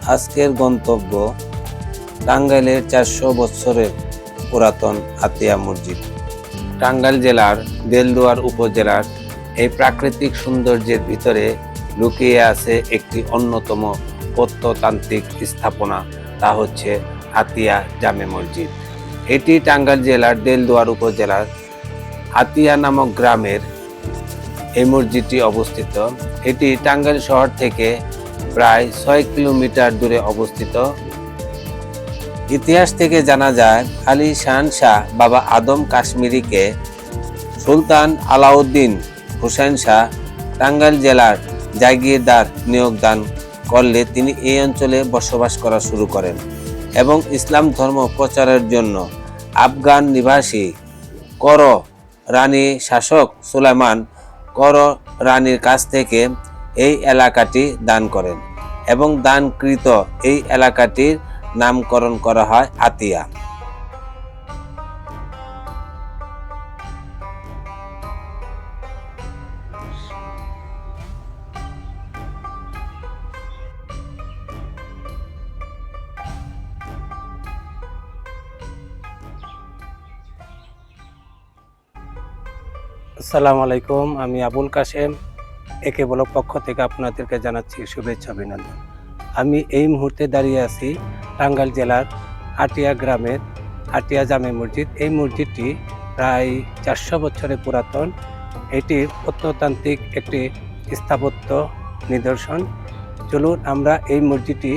আজকের গন্তব্য টাঙ্গাইলের 400 বছরের পুরাতন আতিয়া মসজিদ। টাঙ্গাইল জেলার দেলদুয়ার উপজেলার এই প্রাকৃতিক সৌন্দর্যের ভিতরে লুকিয়ে আছে একটি অন্যতম প্রত্নতান্ত্রিক স্থাপনা, তা হচ্ছে আতিয়া জামে মসজিদ। এটি টাঙ্গাইল জেলার দেলদুয়ার উপজেলার আতিয়া নামক গ্রামের এই মসজিদটি অবস্থিত। এটি টাঙ্গাইল শহর থেকে প্রায় 6 কিলোমিটার দূরে অবস্থিত। ইতিহাস থেকে জানা যায়, আলী শাহ বাবা আদম কাশ্মীরিকে সুলতান আলাউদ্দিন হুসাইন শাহ টাঙ্গাইল জেলার জাগিরদার নিয়োগ দান করলে তিনি এই অঞ্চলে বসবাস করা শুরু করেন এবং ইসলাম ধর্ম প্রচারের জন্য আফগান নিবাসী কর রানী শাসক সুলাইমান কর রানীর কাছ থেকে এই এলাকাটি দান করেন এবং দানকৃত এই এলাকাটির নামকরণ করা হয় আতিয়া। আসসালামু আলাইকুম, আমি আবুল কাশেম একে ব্লগ পক্ষ থেকে আপনাদেরকে জানাচ্ছি শুভেচ্ছা অভিনন্দন। আমি এই মুহূর্তে দাঁড়িয়ে আছি টাঙ্গাইল জেলার আটিয়া গ্রামের আটিয়া জামে মসজিদ। এই মসজিদটি প্রায় 400 বছরের পুরাতন। এটি প্রত্নতান্ত্রিক একটি স্থাপত্য নিদর্শন। চলুন আমরা এই মসজিদটি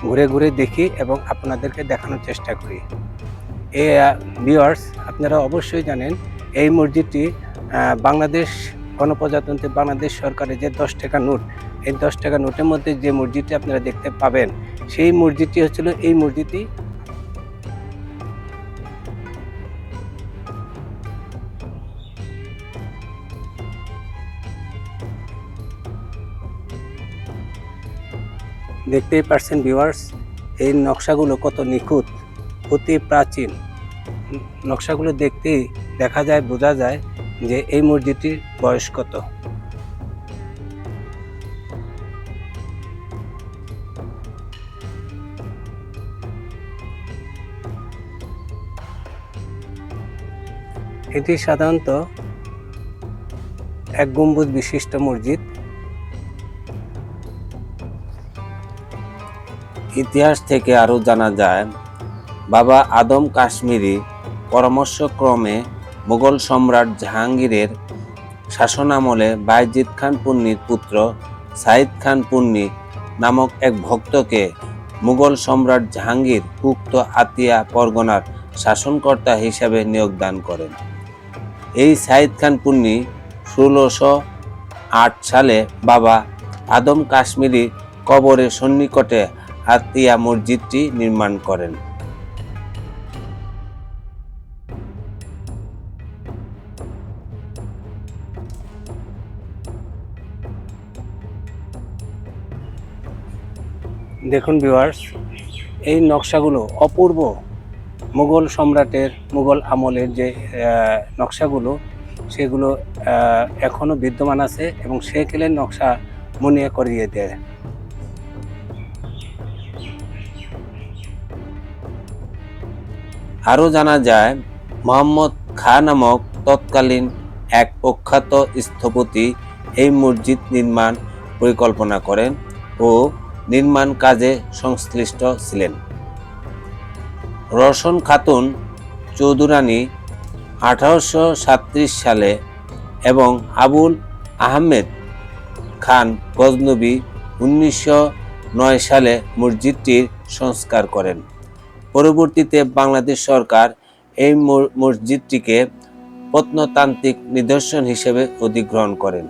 ঘুরে ঘুরে দেখি এবং আপনাদেরকে দেখানোর চেষ্টা করি। ভিউয়ার্স, আপনারা অবশ্যই জানেন এই মসজিদটি বাংলাদেশ গণপ্রজাতন্ত্রী বাংলাদেশ সরকারের যে 10 টাকা নোট, এই 10 টাকা নোটের মধ্যে যে মসজিদটি আপনারা দেখতে পাবেন, সেই মসজিদটি হচ্ছিল এই মসজিদটি। দেখতেই পারছেন ভিউয়ার্স, এই নকশাগুলো কত নিখুঁত, অতি প্রাচীন। নকশাগুলো দেখতেই দেখা যায়, বোঝা যায় যে এই মসজিদটির বয়স কত। এটি সাধারণত এক গম্বুজ বিশিষ্ট মসজিদ। ইতিহাস থেকে আরও জানা যায়, বাবা আদম কাশ্মীরি পরামর্শক্রমে মুঘল সম্রাট জাহাঙ্গীরের শাসনামলে বায়েজিদ খান পুন্নির পুত্র সাইদ খান পুন্নি নামক এক ভক্তকে মুঘল সম্রাট জাহাঙ্গীর উক্ত আতিয়া পরগনার শাসনকর্তা হিসাবে নিয়োগ দান করেন। এই সাইদ খান পুন্নি 1608 সালে বাবা আদম কাশ্মীরি কবরের সন্নিকটে আতিয়া মসজিদটি নির্মাণ করেন। দেখুন ভিউয়ার্স, এই নকশাগুলো অপূর্ব। মুঘল সম্রাটের মুঘল আমলের যে নকশাগুলো, সেগুলো এখনো বিদ্যমান আছে এবং সেকেলের নকশা মনে করিয়ে দেয়। আরও জানা যায়, মোহাম্মদ খাঁ নামক তৎকালীন এক প্রখ্যাত স্থপতি এই মসজিদ নির্মাণ পরিকল্পনা করেন ও নির্মাণ কাজে সংশ্লিষ্ট ছিলেন। রওশন খাতুন চৌধুরানী 1837 সালে এবং আবুল আহমেদ খান গজনবী 1909 সালে মসজিদটির সংস্কার করেন। পরবর্তীতে বাংলাদেশ সরকার এই মসজিদটিকে প্রত্নতান্ত্রিক নিদর্শন হিসেবে অধিগ্রহণ করেন।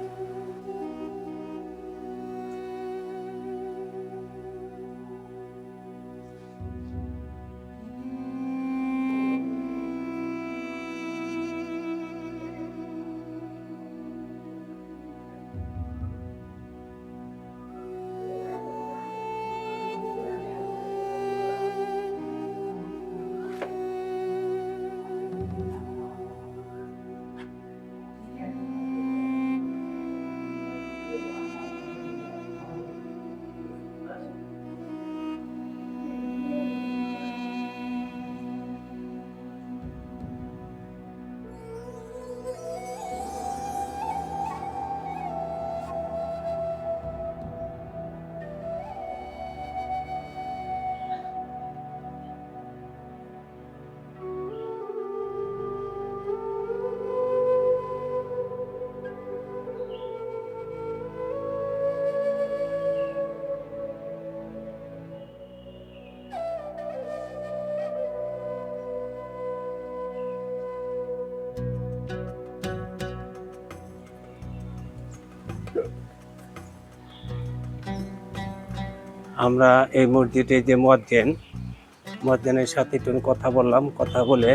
আমরা এই মসজিদে যে মুয়াজ্জিনের সাথে একটু কথা বললাম, কথা বলে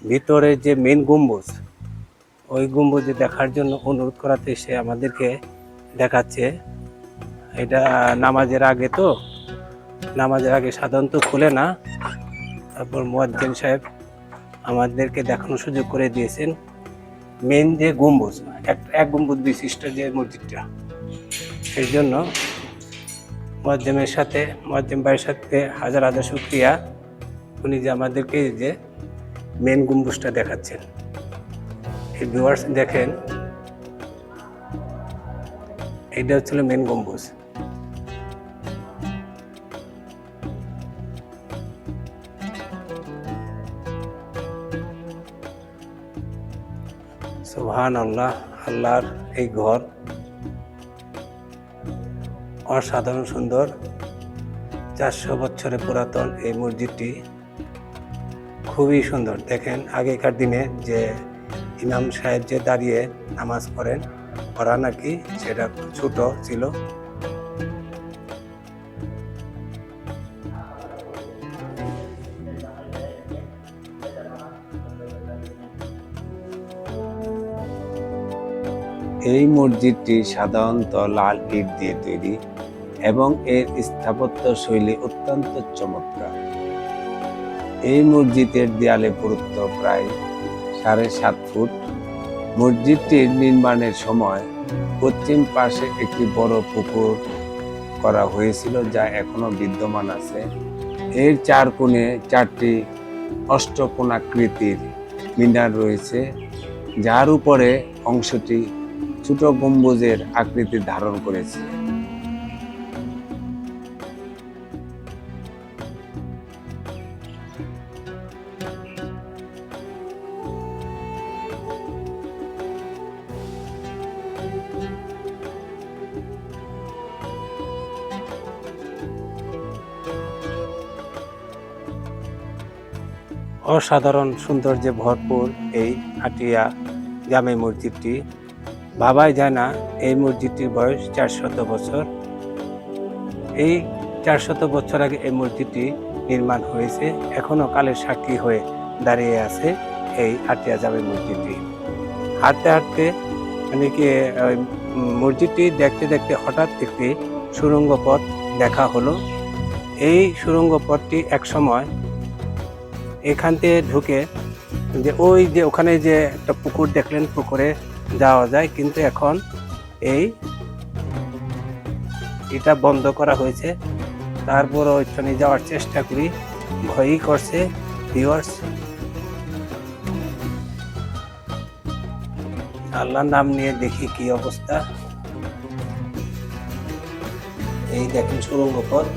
ভিতরে যে মেন গম্বুজ, ওই গম্বুজে দেখার জন্য অনুরোধ করাতে সে আমাদেরকে দেখাচ্ছে। এটা নামাজের আগে, তো নামাজের আগে সাধারণত খুলে না। তারপর মুয়াজ্জিন সাহেব আমাদেরকে দেখানোর সুযোগ করে দিয়েছেন মেন যে গম্বুজ, এক গম্বুজ বিশিষ্ট যে মসজিদটা। সেই জন্য মুয়াজ্জিন ভাইয়ের সাথে হাজার হাজার শুকরিয়া, উনি যে আমাদেরকে যে মেন গম্বুজটা দেখাচ্ছেন। এই ভিউয়ার্স দেখেন, এইটা হচ্ছিল মেন গম্বুজ। সুবহানাল্লাহ, আল্লাহর এই ঘর অসাধারণ সুন্দর। 400 বছরের পুরাতন এই মসজিদটি খুবই সুন্দর। দেখেন, আগেকার দিনে যে ইমাম সাহেব যে দাঁড়িয়ে নামাজ পড়েন, ওরা নাকি সেটা ছোট ছিল। এই মসজিদটি সাধারণত লাল ইট দিয়ে তৈরি এবং এর স্থাপত্য শৈলী অত্যন্ত চমৎকার। এই মসজিদের দেয়ালে পুরুত্ব প্রায় 7.5 ফুট। মসজিদটির নির্মাণের সময় পশ্চিম পাশে একটি বড় পুকুর করা হয়েছিল, যা এখনো বিদ্যমান আছে। এর 4 কোণে 4টি অষ্টকোণাকৃতির মিনার রয়েছে, যার উপরে অংশটি ছোট গম্বুজের আকৃতি ধারণ করেছে। অসাধারণ সৌন্দর্যে ভরপুর এই আটিয়া জামে মসজিদটি। ভাবাই যায় না এই মসজিদটির বয়স 400 বছর। এই 400 বছর আগে এই মসজিদটি নির্মাণ হয়েছে, এখনো কালের সাক্ষী হয়ে দাঁড়িয়ে আছে এই আটিয়া জামে মসজিদটি। হাঁটতে হাঁটতে মানে কি মসজিদটি দেখতে দেখতে হঠাৎ একটি সুড়ঙ্গ পথ দেখা হলো। এই সুড়ঙ্গ পথটি এক সময় এখান থেকে ঢুকে যে ওই যে ওখানে যে একটা পুকুর দেখলেন, পুকুরে যাওয়া যায়, কিন্তু এখন এটা বন্ধ করা হয়েছে। তারপর ওইখানে যাওয়ার চেষ্টা করি, ভয়ই করছে। ভিউয়ার্স, আল্লাহর নাম নিয়ে দেখি কি অবস্থা। এই দেখেন সুড়ঙ্গ পথ।